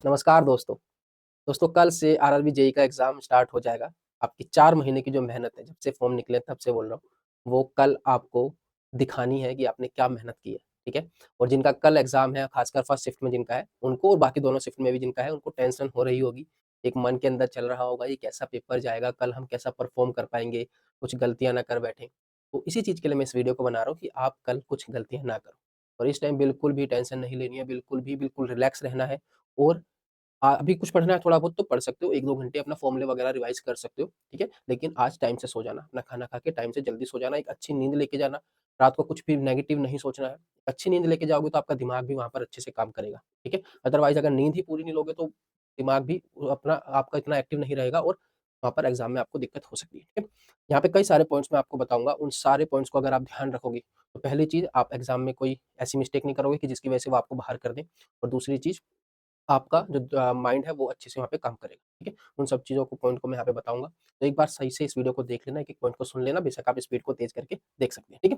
नमस्कार दोस्तों। दोस्तों कल से आरआरबी जेईई का एग्ज़ाम स्टार्ट हो जाएगा। आपकी 4 महीने की जो मेहनत है, जब से फॉर्म निकले तब से बोल रहा हूँ, वो कल आपको दिखानी है कि आपने क्या मेहनत की है, ठीक है? और जिनका कल एग्ज़ाम है, खासकर फर्स्ट शिफ्ट में जिनका है, उनको और बाकी दोनों शिफ्ट में भी जिनका है, उनको टेंशन हो रही होगी। एक मन के अंदर चल रहा होगा, ये कैसा पेपर जाएगा, कल हम कैसा परफ़ॉर्म कर पाएँगे, कुछ गलतियाँ ना कर बैठें। तो इसी चीज़ के लिए मैं इस वीडियो को बना रहा हूँ कि आप कल कुछ गलतियाँ ना करो। और इस टाइम बिल्कुल भी टेंशन नहीं लेनी है, बिल्कुल रिलैक्स रहना है और अभी कुछ पढ़ना है थोड़ा बहुत तो पढ़ सकते हो, 1-2 घंटे अपना फ़ॉर्मूले वगैरह रिवाइज़ कर सकते हो, ठीक है? लेकिन आज टाइम से सो जाना, अपना खाना खा के टाइम से जल्दी सो जाना, एक अच्छी नींद लेके जाना, रात को कुछ भी नेगेटिव नहीं सोचना है। अच्छी नींद लेके जाओगे तो आपका दिमाग भी वहाँ पर अच्छे से काम करेगा, ठीक है? अदरवाइज़ अगर नींद ही पूरी नहीं लोगे तो दिमाग भी अपना आपका इतना एक्टिव नहीं रहेगा और वहाँ पर एग्ज़ाम में आपको दिक्कत हो सकती है, ठीक है? यहाँ पे कई सारे पॉइंट्स मैं आपको बताऊँगा, उन सारे पॉइंट्स को अगर आप ध्यान रखोगे, तो पहली चीज़ आप एग्ज़ाम में कोई ऐसी मिस्टेक नहीं करोगे कि जिसकी वजह से वो आपको बाहर कर दें और दूसरी चीज़ आपका जो माइंड है वो अच्छे से वहाँ पे काम करेगा, ठीक है? उन सब चीज़ों को पॉइंट को मैं यहाँ पे बताऊँगा। तो एक बार सही से इस वीडियो को देख लेना, एक-एक पॉइंट को सुन लेना, बेशक आप स्पीड को तेज़ करके देख सकते हैं, ठीक है?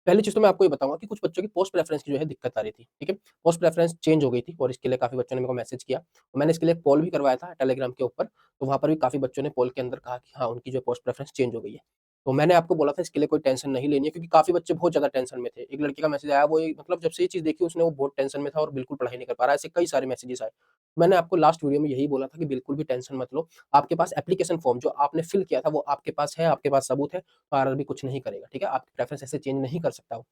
पहली चीज़ तो मैं आपको ये बताऊँगा कि कुछ बच्चों की पोस्ट प्रेफ़रेंस की जो है दिक्कत आ रही थी, ठीक है? पोस्ट प्रेफ़रेंस चेंज हो गई थी और इसके लिए काफ़ी बच्चों ने मेरे को मैसेज किया। तो मैंने इसके लिए एक पोल भी करवाया था टेलीग्राम के ऊपर, तो वहाँ पर भी काफ़ी बच्चों ने पोल के अंदर कहा कि हाँ, उनकी जो पोस्ट प्रेफ़रेंस चेंज हो गई है। तो मैंने आपको बोला था इसके लिए कोई टेंशन नहीं लेनी है क्योंकि काफ़ी बच्चे बहुत ज़्यादा टेंशन में थे। एक लड़के का मैसेज आया वो ये मतलब जब से ये चीज़ देखी उसने वो बहुत टेंशन में था और बिल्कुल पढ़ाई नहीं कर पा रहा है। ऐसे कई सारे मैसेजेस आए। मैंने आपको लास्ट वीडियो में यही बोला था कि बिल्कुल भी टेंशन मत लो। आपके पास एप्लीकेशन फ़ॉर्म जो आपने फ़िल किया था वो आपके पास है, आपके पास सबूत है, तो आरआरबी कुछ नहीं करेगा, ठीक है? आपकी प्रेफ़रेंस ऐसे चेंज नहीं कर सकता वो।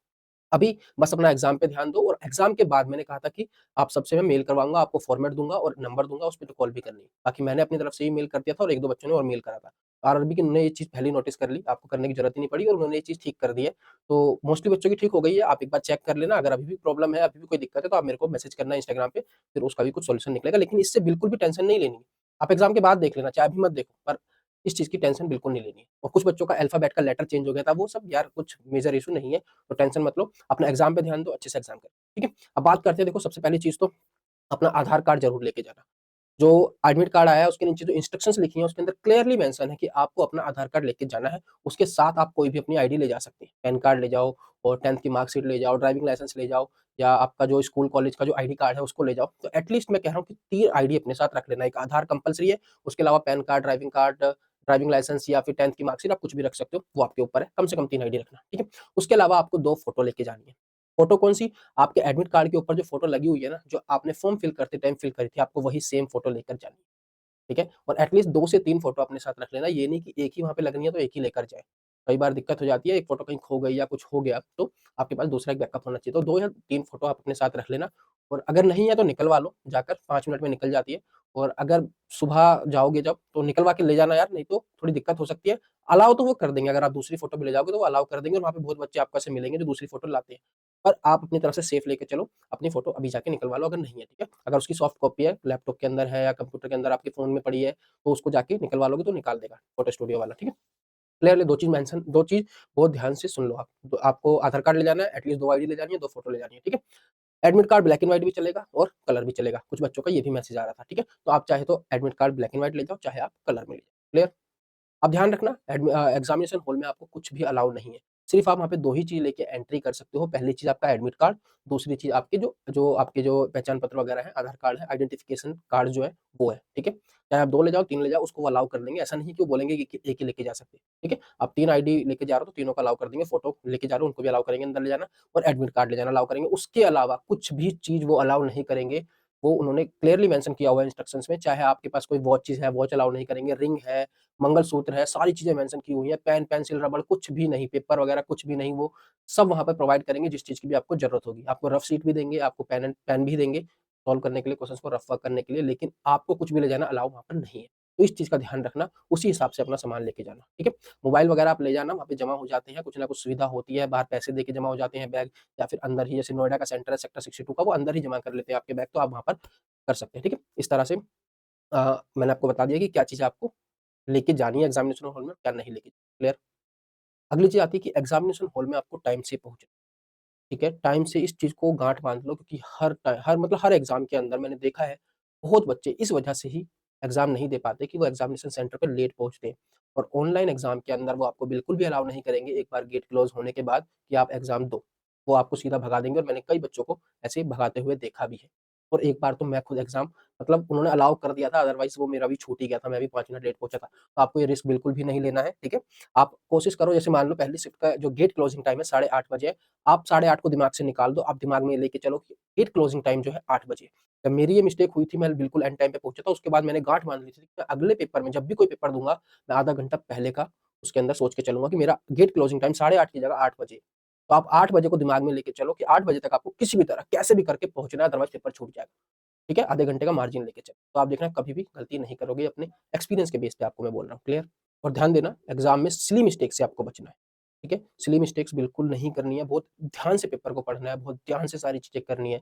अभी बस अपना एग्ज़ाम पे ध्यान दो और एग्ज़ाम के बाद मैंने कहा था कि आप सबसे मैं मेल करवाऊँगा, आपको फ़ॉर्मेट दूँगा और नंबर दूँगा, उस पे तो कॉल भी करनी है। बाकी मैंने अपनी तरफ से ही मेल कर दिया था और 1-2 बच्चों ने और मेल करा था। आरआरबी की उन्होंने ये चीज़ पहले ही नोटिस कर ली, आपको करने की ज़रूरत ही नहीं पड़ी और उन्होंने ये चीज़ ठीक कर दी है। तो मोस्टली बच्चों की ठीक हो गई है, आप एक बार चेक कर लेना, अगर अभी भी प्रॉब्लम है, अभी भी कोई दिक्कत है, तो आप मेरे को मैसेज करना इंस्टाग्राम पे, फिर उसका भी कुछ सॉल्यूशन निकलेगा। लेकिन इससे बिल्कुल भी टेंशन नहीं लेनी है। आप एग्ज़ाम के बाद देख लेना, चाहे अभी मत देखो, पर इस चीज़ की टेंशन बिल्कुल नहीं लेनी है। और कुछ बच्चों का अल्फ़ाबेट का लेटर चेंज हो गया था, वो सब यार कुछ मेजर इश्यू नहीं है, तो टेंशन मत लो। अपना एग्ज़ाम पे ध्यान दो, अच्छे से एग्ज़ाम करो, ठीक है? अब बात करते हैं देखो सबसे पहली चीज़ तो अपना आधार कार्ड ज़रूर लेके जाना। जो एडमिट कार्ड आया है उसके नीचे जो इंस्ट्रक्शंस लिखी हैं उसके अंदर क्लियरली मेंशन है कि आपको अपना आधार कार्ड लेके जाना है। उसके साथ आप कोई भी अपनी आईडी ले जा सकते हैं। पैन कार्ड ले जाओ और 10th की मार्कशीट ले जाओ, ड्राइविंग लाइसेंस ले जाओ या आपका जो स्कूल कॉलेज का जो आईडी कार्ड है उसको ले जाओ। तो एट लीस्ट मैं कह रहा हूँ कि 3 आईडी अपने साथ रख लेना। एक आधार कंपल्सरी है, उसके अलावा PAN card, driving card, driving licence या फिर 10th की मार्कशीट आप कुछ भी रख सकते हो, वो आपके ऊपर है। कम से कम 3 आईडी रखना, ठीक है? उसके अलावा आपको 2 फोटो लेके जानी है। फोटो कौन-सी? आपके एडमिट कार्ड के ऊपर जो फोटो लगी हुई है ना, जो आपने फॉर्म फिल करते टाइम फिल करी थी, आपको वही सेम फोटो लेकर जानी है। ठीक है? और एटलीस्ट 2 से 3 फ़ोटो अपने साथ रख लेना, ये नहीं कि एक ही वहाँ पे लगनी है तो एक ही लेकर जाएँ। कई बार दिक्कत हो जाती है, एक फ़ोटो कहीं खो गई या कुछ हो गया, तो आपके पास दूसरा एक बैकअप होना चाहिए। तो 2 या 3 फ़ोटो आप अपने साथ रख लेना और अगर नहीं है तो निकलवा लो, जाकर 5 मिनट में निकल जाती है और अगर सुबह जाओगे जब, तो निकलवा के ले जाना यार, नहीं तो थोड़ी दिक्कत हो सकती है। अलाउ तो वो कर देंगे, अगर आप दूसरी फ़ोटो भी ले जाओगे तो वो अलाउ कर देंगे और वहाँ पे बहुत बच्चे आपको ऐसे मिलेंगे जो दूसरी फ़ोटो लाते हैं। पर आप अपनी तरफ से सेफ लेके चलो, अपनी फ़ोटो अभी जाके निकलवा लो अगर नहीं है, ठीक है? अगर उसकी सॉफ्ट कॉपी है, लैपटॉप के अंदर है या कंप्यूटर के अंदर आपके फ़ोन में पड़ी है, तो उसको जाके निकलवा लोगे तो निकाल देगा फ़ोटो स्टूडियो वाला, ठीक है? क्लियरली 2 चीज़ बहुत ध्यान से सुन लो आप। तो आपको आधार कार्ड ले जाना है, एटलीस्ट 2 आईडी ले जानी है, 2 फ़ोटो ले जानी है, ठीक है? Admit card black and white भी चलेगा और कलर भी चलेगा। कुछ बच्चों का ये भी मैसेज आ रहा था, ठीक है? तो आप चाहे तो admit card black and white ले जाओ, चाहे आप कलर में ले जाओ। क्लियर? अब ध्यान रखना एग्ज़ामिनेशन हॉल में आपको कुछ भी अलाउ नहीं है। सिर्फ़ आप वहाँ पे 2 ही चीज़ लेके एंट्री कर सकते हो। पहली चीज़ आपका एडमिट कार्ड, दूसरी चीज़ आपके जो जो आपके जो पहचान पत्र वगैरह है, आधार कार्ड है, आइडेंटिफ़िकेशन कार्ड जो है, वो है, ठीक है? चाहे आप 2 ले जाओ, 3 ले जाओ, उसको वो अलाउ कर देंगे। ऐसा नहीं है कि वो बोलेंगे कि 1 ही लेके जा सकते, ठीक है? आप 3 आईडी लेके जा रहे हो, तो तीनों को अलाउ कर देंगे। फ़ोटो लेके जा रहे हो, उनको भी अलाउ करेंगे अंदर ले जाना और एडमिट कार्ड ले जाना अलाउ करेंगे। उसके अलावा कुछ भी चीज़ वो अलाउ नहीं करेंगे। वो उन्होंने क्लियरली मेंशन किया हुआ है इंस्ट्रक्शंस में, चाहे आपके पास कोई वॉचेज़ है, वॉच अलाउ नहीं करेंगे, रिंग है, मंगलसूत्र है, सारी चीज़ें मेंशन की हुई हैं, पेन, पेंसिल, रबड़ कुछ भी नहीं, पेपर वगैरह कुछ भी नहीं, वो सब वहाँ पे प्रोवाइड करेंगे जिस चीज़ की भी आपको ज़रूरत होगी। आपको रफ शीट भी देंगे, आपको पेन भी देंगे, सॉल्व करने के लिए, क्वेश्चन्स को रफ वर्क करने के लिए, लेकिन आपको कुछ भी ले जाना अलाउ वहाँ पर नहीं है। तो इस चीज़ का ध्यान रखना, उसी हिसाब से अपना सामान लेके जाना, ठीक है? मोबाइल वगैरह आप ले जाना, वहाँ पे जमा हो जाते हैं, कुछ ना कुछ सुविधा होती है, बाहर पैसे देके जमा हो जाते हैं बैग या फिर अंदर ही जैसे नोएडा का सेंटर है, सेक्टर 62 का, वो अंदर ही जमा कर लेते हैं आपके बैग, तो आप वहाँ पर कर सकते हैं, ठीक है? इस तरह से मैंने आपको बता दिया कि क्या चीज़ें आपको लेके जानी है एग्ज़ामिनेशन हॉल में, क्या नहीं लेके क्लियर? अगली चीज़ आती है कि एग्ज़ामिनेशन हॉल में आपको टाइम से पहुँचना, ठीक है? टाइम से इस चीज़ को गाँठ बाँध लो क्योंकि हर मतलब हर एग्ज़ाम के अंदर मैंने देखा है, बहुत बच्चे इस वजह से ही एग्ज़ाम नहीं दे पाते कि वो एग्ज़ामिनेशन सेंटर पे लेट पहुँचते हैं और ऑनलाइन एग्ज़ाम के अंदर वो आपको बिल्कुल भी अलाउ नहीं करेंगे एक बार गेट क्लोज़ होने के बाद कि आप एग्ज़ाम दो। वो आपको सीधा भगा देंगे और मैंने कई बच्चों को ऐसे ही भगाते हुए देखा भी है। और एक बार तो मैं खुद एग्ज़ाम मतलब उन्होंने अलाउ कर दिया था, अदरवाइज़ वो मेरा भी छूट ही गया था, मैं भी 5 मिनट लेट पहुँचा था। तो आपको ये रिस्क बिल्कुल भी नहीं लेना है, ठीक है? आप कोशिश करो जैसे मान लो पहली शिफ्ट का जो गेट क्लोजिंग टाइम है 8:30 बजे है, आप 8:30 को दिमाग से निकाल दो, आप दिमाग में लेके चलो कि गेट क्लोजिंग टाइम जो है 8 बजे है। जब मेरी ये मिस्टेक हुई थी, मैं बिल्कुल एंड टाइम पे पहुँचा था, उसके बाद मैंने गाँठ बाँध ली थी कि मैं अगले पेपर में जब भी कोई पेपर दूँगा, मैं आधा घंटा पहले का उसके अंदर सोच के चलूँगा कि मेरा गेट क्लोजिंग टाइम 8:30 की जगह 8 बजे है। तो आप 8 बजे को दिमाग में लेके चलो कि 8 बजे तक आपको किसी भी तरह, कैसे भी करके पहुँचना है, अदरवाइज़ पेपर छूट जाएगा। ठीक है? आधे घंटे का मार्जिन लेके चलो। तो आप देखना कभी भी गलती नहीं करोगे, अपने एक्सपीरियंस के बेस पे आपको मैं बोल रहा हूँ, क्लियर? और ध्यान देना एग्ज़ाम में सिली मिस्टेक से आपको बचना है, ठीक है? सिली मिस्टेक्स बिल्कुल नहीं करनी है, बहुत ध्यान से पेपर को पढ़ना है, बहुत ध्यान से सारी चीज़ें करनी है।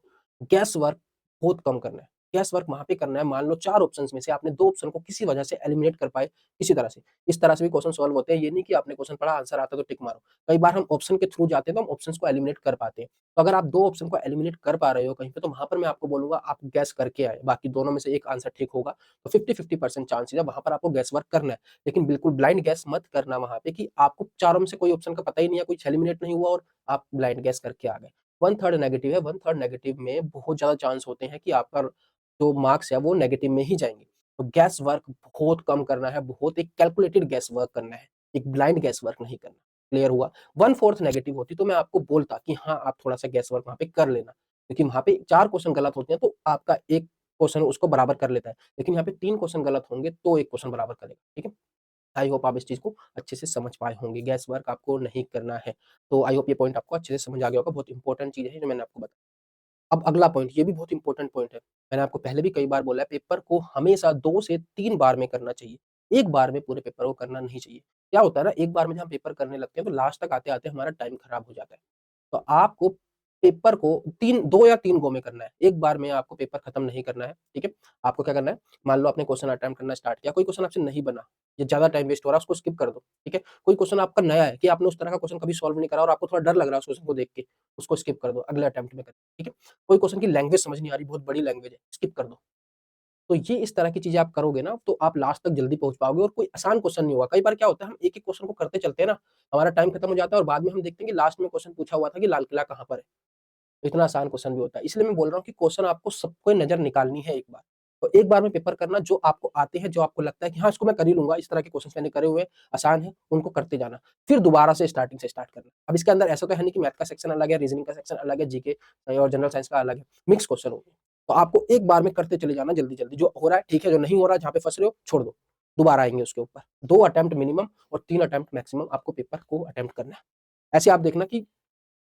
गैस वर्क बहुत कम करना है। गैस वर्क वहाँ पे करना है मान लो 4 ऑप्शंस में से आपने 2 ऑप्शन को किसी वजह से एलिमिनेट कर पाए, किसी तरह से। इस तरह से भी क्वेश्चन सॉल्व होते हैं, ये नहीं कि आपने क्वेश्चन पढ़ा आंसर आता है तो टिक मारो। कई बार हम ऑप्शन के थ्रू जाते हैं तो हम ऑप्शंस को एलिमिनेट कर पाते हैं। तो अगर आप 2 ऑप्शन को एलिमिनेट कर पा रहे हो कहीं पे तो वहाँ पर मैं आपको बोलूँगा आप गेस करके आएँ, बाकी दोनों में से एक आंसर ठीक होगा, तो 50-50% चांसेज़ है वहाँ पर आपको गेस वर्क करना है। लेकिन बिल्कुल ब्लाइंड गेस मत करना वहाँ पे कि आपको चारों में से कोई ऑप्शन का पता ही नहीं है, कुछ एलिमिनेट नहीं हुआ और आप ब्लाइंड गेस करके आ गए। 1/3 नेगेटिव है, 1/3 नेगेटिव में बहुत ज़्यादा चांस होते हैं कि आपका जो मार्क्स है वो नेगेटिव में ही जाएँगे। तो गेस वर्क बहुत कम करना है, बहुत एक कैलकुलेटेड गेस वर्क करना है, एक ब्लाइंड गेस वर्क नहीं करना। क्लियर हुआ? 1/4 नेगेटिव होती तो मैं आपको बोलता कि हाँ, आप थोड़ा-सा गेस वर्क वहाँ पे कर लेना। क्योंकि वहाँ पे 4 क्वेश्चन गलत होते हैं तो आपका 1 क्वेश्चन उसको बराबर कर लेता है। लेकिन यहाँ पे 3 क्वेश्चन गलत होंगे तो 1 क्वेश्चन बराबर करेगा, ठीक है? आई होप आप इस चीज़ को अच्छे से समझ पाए होंगे, गेस वर्क आपको नहीं करना है। तो आई होप ये पॉइंट आपको अच्छे से समझ आ गया होगा, बहुत इंपॉर्टेंट चीज़ है जो मैंने आपको बताई। अब अगला पॉइंट, ये भी बहुत इंपॉर्टेंट पॉइंट है। मैंने आपको पहले भी कई बार बोला है पेपर को हमेशा 2 से 3 बार में करना चाहिए। एक बार में पूरे पेपर को करना नहीं चाहिए। क्या होता है ना एक बार में जब हम पेपर करने लगते हैं तो लास्ट तक आते-आते हमारा टाइम खराब हो जाता है। तो आपको पेपर को 3 2 या 3 गो में करना है। एक बार में आपको पेपर खत्म नहीं करना है, ठीक है? आपको क्या करना है, मान लो आपने क्वेश्चन अटेम्प्ट करना स्टार्ट किया, कोई क्वेश्चन आपसे नहीं बना, या ज़्यादा टाइम वेस्ट हो रहा है, उसको स्किप कर दो, ठीक है? कोई क्वेश्चन आपका नया है कि आपने उस तरह का क्वेश्चन कभी सॉल्व नहीं करा और आपको थोड़ा डर लग रहा है उस क्वेश्चन को देख के, उसको स्किप कर दो, अगले अटेम्प्ट में करें, ठीक है? कोई क्वेश्चन की लैंग्वेज समझ नहीं आ रही, बहुत बड़ी लैंग्वेज है, स्किप कर दो। तो ये इस तरह की चीज़ें आप करोगे ना, तो आप लास्ट तक जल्दी पहुँच पाओगे और कोई आसान क्वेश्चन नहीं होगा। कई बार क्या होता है, हम एक-एक क्वेश्चन को करते चलते हैं ना, हमारा टाइम खत्म हो जाता है और बाद में हम देखते हैं कि लास्ट में क्वेश्चन पूछा हुआ था कि लाल किला कहाँ पर है? इतना आसान क्वेश्चन भी होता है। इसलिए मैं बोल रहा हूँ कि क्वेश्चन आपको सबको नज़र निकालनी है एक बार। तो एक बार में पेपर करना जो आपको आते हैं, जो आपको लगता है कि हाँ, इसको मैं कर ही लूँगा, इस तरह के क्वेश्चन्स मैंने करे हुए हैं, आसान है, उनको करते जाना। फिर दोबारा से स्टार्टिंग से स्टार्ट करना। अब इसके अंदर ऐसा तो है नहीं कि मैथ का सेक्शन अलग है, रीज़निंग का सेक्शन अलग है, जीके और जनरल साइंस का अलग है, मिक्स क्वेश्चन होंगे। तो आपको एक बार में करते चले जाना जल्दी-जल्दी, जो हो रहा है ठीक है, जो नहीं हो रहा है, जहाँ पे फँस रहे हो, छोड़ दो। दोबारा आएँगे उसके ऊपर। 2 अटेम्प्ट मिनिमम और 3 अटेम्प्ट मैक्सिमम आपको पेपर को अटेम्प्ट करना है। ऐसे आप देखना कि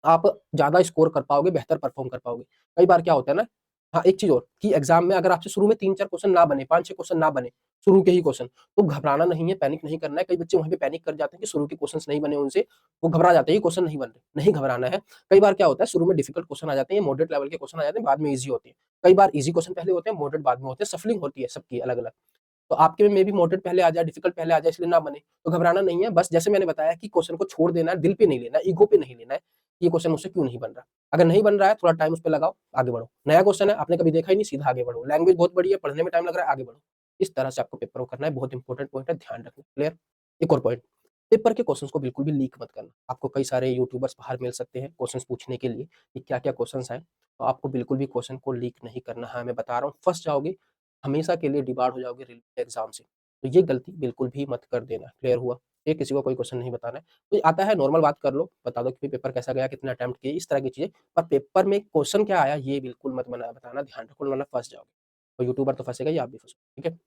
आप ज़्यादा स्कोर कर पाओगे, बेहतर परफ़ॉर्म कर पाओगे। कई बार क्या होता है ना हाँ, एक चीज़ और कि एग्ज़ाम में अगर आपसे शुरू में 3-4 क्वेश्चन ना बने, 5-6 क्वेश्चन ना बने, शुरू के ही क्वेश्चन, तो घबराना नहीं है, पैनिक नहीं करना है। कई बच्चे वहीं पे पैनिक कर जाते हैं कि शुरू के क्वेश्चन्स नहीं बने उनसे, वो घबरा जाते हैं, ये क्वेश्चन नहीं बन रहे। नहीं घबराना है। कई बार क्या होता है शुरू में डिफ़िकल्ट क्वेश्चन आ जाते हैं, मॉडरेट लेवल के क्वेश्चन आ जाते हैं, बाद में ईज़ी होते हैं। कई बार ईज़ी क्वेश्चन पहले होते हैं, मॉडरेट बाद में होते हैं, शफलिंग होती है सबकी अलग-अलग। तो आपके में मेबी मॉडरेट पहले आ जाए, डिफिकल्ट पहले आ जाए इसलिए ना बने, तो घबराना नहीं है। बस जैसे मैंने बताया कि क्वेश्चन को छोड़ देना है, दिल पे नहीं लेना है, ईगो पे नहीं लेना है, ये क्वेश्चन मुझसे क्यों नहीं बन रहा? अगर नहीं बन रहा है, थोड़ा टाइम उस पे लगाओ, आगे बढ़ो। नया क्वेश्चन है, आपने कभी देखा ही नहीं, सीधा आगे बढ़ो। लैंग्वेज बहुत बड़ी है, पढ़ने में टाइम लग रहा है, आगे बढ़ो। इस तरह से आपको पेपर को करना है, बहुत इंपॉर्टेंट पॉइंट है, ध्यान रखना। क्लियर? एक और पॉइंट, पेपर के क्वेश्चन्स को बिल्कुल भी लीक मत करना। आपको कई सारे यूट्यूबर्स बाहर मिल सकते हैं क्वेश्चन्स पूछने के लिए कि क्या-क्या क्वेश्चन्स आए, तो आपको बिल्कुल भी क्वेश्चन को लीक नहीं करना है। मैं बता रहा हूँ, फँस जाओगे, हमेशा के लिए डिबार हो जाओगे रेलवे एग्ज़ाम से। तो ये गलती बिल्कुल भी मत कर देना, क्लियर हुआ? ये किसी को कोई क्वेश्चन नहीं बताना है। कोई आता है नॉर्मल बात कर लो, बता दो कि पेपर कैसा गया, कितने अटेम्प्ट किए, इस तरह की चीज़ें। पर पेपर में क्वेश्चन क्या आया ये बिल्कुल मत बताना, ध्यान रखो वरना फँस जाओगे। तो यूट्यूबर तो फँसेगा ही, आप भी फँसोगे, ठीक है?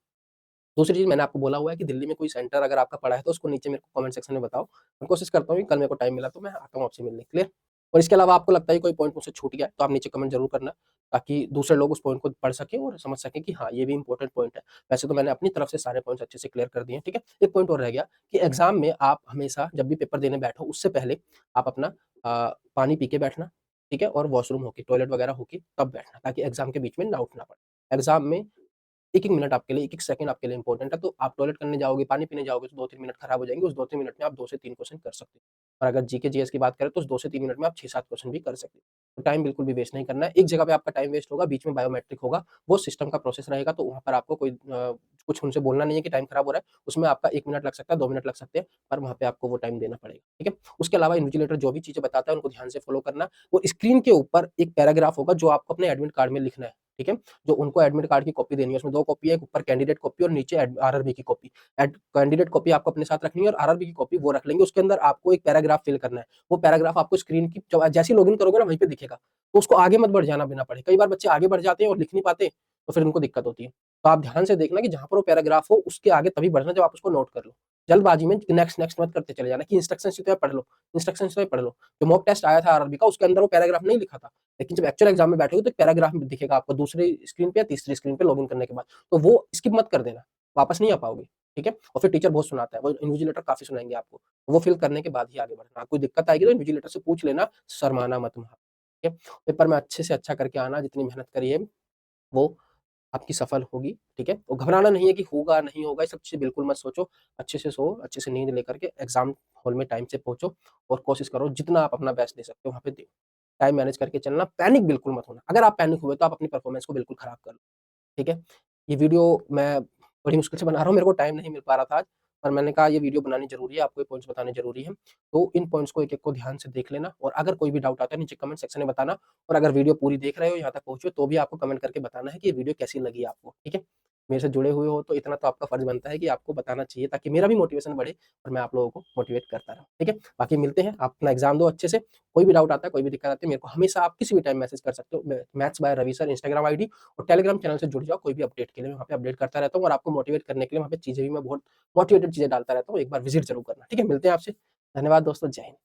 दूसरी चीज़ मैंने आपको बोला हुआ है कि दिल्ली में कोई सेंटर अगर आपका पड़ा है तो उसको नीचे मेरे को कमेंट सेक्शन में बताओ। मैं कोशिश करता हूँ कि कल मेरे को टाइम मिला तो मैं आता हूँ आपसे मिलने, क्लियर? और इसके अलावा आपको लगता है कोई पॉइंट मुझसे छूट गया है तो आप नीचे कमेंट ज़रूर करना ताकि दूसरे लोग उस पॉइंट को पढ़ सकें और समझ सकें कि हाँ, ये भी इम्पोर्टेंट पॉइंट है। वैसे तो मैंने अपनी तरफ से सारे पॉइंट्स अच्छे से क्लियर कर दिए हैं, ठीक है? एक पॉइंट और रह गया कि एग्ज़ाम में आप हमेशा जब भी पेपर देने बैठो उससे पहले आप अपना पानी पी के बैठना, ठीक है? और वॉशरूम होके, टॉयलेट वगैरह होके तब बैठना ताकि एग्ज़ाम के बीच में डाउट ना पड़े। एग्ज़ाम में 1-1 मिनट आपके लिए, 1-1 सेकंड आपके लिए इम्पोर्टेंट है, तो आप टॉयलेट करने जाओगे, पानी पीने जाओगे तो 2-3 मिनट खराब हो जाएँगे, उस 2-3 मिनट में आप 2 से 3 क्वेश्चन कर सकते हो। और अगर जीके, जीएस की बात करें तो उस 2 से 3 मिनट में आप 6-7 क्वेश्चन भी कर सकते हो। तो टाइम बिल्कुल भी वेस्ट नहीं करना है, एक जगह पे आपका टाइम वेस्ट होगा, बीच में बायोमेट्रिक होगा, वो सिस्टम का प्रोसेस रहेगा तो वहाँ पर आपको कोई कुछ उनसे बोलना नहीं है कि टाइम खराब हो रहा है, उसमें आपका 1 मिनट लग सकता है, 2 मिनट लग सकते हैं, पर वहाँ पे आपको वो टाइम देना पड़ेगा, ठीक है? उसके अलावा इन्विजिलेटर जो भी चीज़ें बताता है उनको ध्यान से फॉलो करना और स्क्रीन के ऊपर एक पैराग्राफ होगा जो आपको अपने एडमिट कार्ड में लिखना है। ठीक है? जो उनको एडमिट कार्ड की कॉपी देनी है, उसमें 2 कॉपी है, एक ऊपर कैंडिडेट कॉपी और नीचे आरआरबी की कॉपी। कैंडिडेट कॉपी आपको अपने साथ रखनी है और आरआरबी की कॉपी वो रख लेंगे। उसके अंदर आपको एक पैराग्राफ फिल करना है। वो पैराग्राफ आपको स्क्रीन की जब जैसे ही लॉगिन करोगे ना वहीं पे दिखेगा। तो उसको आगे मत बढ़ जाना बिना पढ़े। कई बार बच्चे आगे बढ़ जाते हैं और लिख नहीं पाते, तो फिर उनको दिक्कत होती है। तो आप ध्यान से देखना कि जहाँ पर वो पैराग्राफ हो उसके आगे तभी बढ़ना जब आप उसको नोट कर लो। जल्दबाजी में नेक्स्ट नेक्स्ट मत करते चले जाना कि इंस्ट्रक्शंस तो है पढ़ लो, इंस्ट्रक्शंस तो है पढ़ लो। जो मॉक टेस्ट आया था आरआरबी का उसके अंदर वो पैराग्राफ नहीं लिखा था। लेकिन जब एक्चुअल एग्जाम में बैठोगे तो एक पैराग्राफ दिखेगा आपको दूसरी स्क्रीन पे या तीसरी स्क्रीन पे लॉगिन करने के बाद। तो वो स्किप मत कर देना, वापस नहीं आ पाओगे, ठीक है? और फिर टीचर बहुत सुनाता है, वो इन्विजिलेटर काफ़ी सुनाएँगे आपको। वो फिल करने के बाद ही आगे बढ़ना। कोई दिक्कत आएगी तो इन्विजिलेटर से पूछ लेना, शर्माना मत वहाँ, ठीक है? पेपर में अच्छे से अच्छा करके आना, जितनी मेहनत करी है वो आपकी सफल होगी, ठीक है? तो घबराना नहीं है कि होगा, नहीं होगा, ये सब चीज़ें बिल्कुल मत सोचो। अच्छे से सो, अच्छे से नींद लेकर के एग्ज़ाम हॉल में टाइम से पहुँचो और कोशिश करो जितना आप अपना बेस्ट दे सकते हो वहाँ पे दो। टाइम मैनेज करके चलना, पैनिक बिल्कुल मत होना। अगर आप पैनिक हुए तो आप अपनी परफ़ॉर्मेंस को बिल्कुल खराब कर लो, ठीक है? ये वीडियो मैं बड़ी मुश्किल से बना रहा हूँ, मेरे को टाइम नहीं मिल पा रहा था आज, पर मैंने कहा ये वीडियो बनानी ज़रूरी है, आपको ये पॉइंट्स बताने ज़रूरी हैं। तो इन पॉइंट्स को एक-एक को ध्यान से देख लेना और अगर कोई भी डाउट आता है नीचे कमेंट सेक्शन में बताना और अगर वीडियो पूरी देख रहे हो, यहाँ तक पहुँचे हो, तो भी आपको कमेंट करके बताना है कि ये वीडियो कैसी लगी आपको, ठीक है? मेरे से जुड़े हुए हो तो इतना तो आपका फर्ज़ बनता है कि आपको बताना चाहिए ताकि मेरा भी मोटिवेशन बढ़े और मैं आप लोगों को मोटिवेट करता रहूँ, ठीक है? बाकी मिलते हैं, आप अपना एग्ज़ाम दो अच्छे से, कोई भी डाउट आता है, कोई भी दिक्कत आती है, मेरे को हमेशा आप किसी भी टाइम मैसेज कर सकते हो। Maths by Ravi sir Instagram ID और टेलीग्राम चैनल से जुड़ जाओ कोई भी अपडेट के लिए, मैं वहाँ पे अपडेट करता रहता हूँ और आपको मोटिवेट करने के लिए वहाँ पे चीज़ें भी मैं बहुत मोटिवेटेड चीज़ें डालता रहता हूँ, एक बार विज़िट ज़रूर करना, ठीक है? मिलते हैं आपसे। धन्यवाद दोस्तों, जय हिंद।